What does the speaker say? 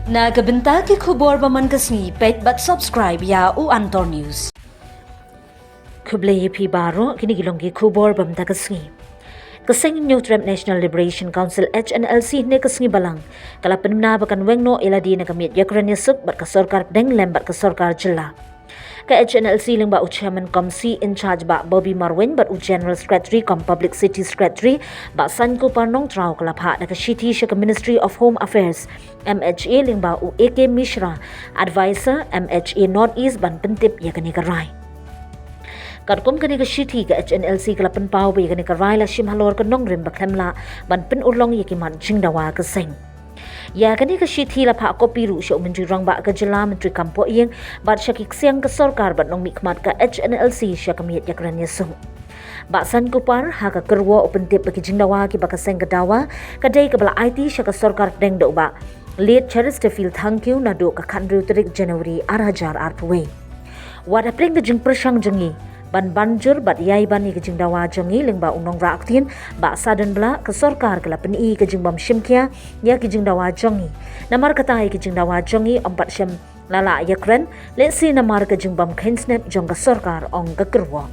Nagabenta ki khubor baman kasni pet but subscribe ya u Antor News. Kublay pi baro kini gilong ki khubor bam ta kasni. Kaseng Neutral National Liberation Council HNLC ne kasni balang kala penna bakan weng no iladi na kamit yakren iasuk bat ka sorkar deng lem bat ka sorkar jilla. Ka HNLC ling ba u chairman komsi in charge ba Bobby Marwin bat u general secretary kom public city secretary ba san ko parnong trao kala pha na ka shiti sha ka Ministry of Home Affairs MHA ling ba u AK Mishra advisor MHA Northeast ban pentip ya kani ka rai. Kadkom kani ka shiti ka HNLC kala pen pau be kani ka rai la shim halor ka nong rim ba khemla ban pen urlong yaki man jingdawa ka seng. Ya kani ka shiti la pha kopi ru sho menju rang ba ka jila menteri kampo yeng bat syakik siang ka sorkar bat nong mikmat ka HNLC sya kamit yakran yasung. Ba san kupar ha ka kerwo open tip bagi jingdawa ki ba ka seng ka dawa ka dai ka bala IT sya ka sorkar deng do ba. Late Charity feel thank you na do ka khandru tarik January 2024. Wada pring ka jing persang jengi ban banjur bat yai ban ka jing dawa jongi ling ba unong raktin ba sadan bla ka sorkar kala peni ka jing bam shimkia ya ki jing dawa jongi namar katai ki jing dawa jongi ompat shim lala yakren let's see namar ka jing bam khein snep jong ka sorkar ong ka kerwa.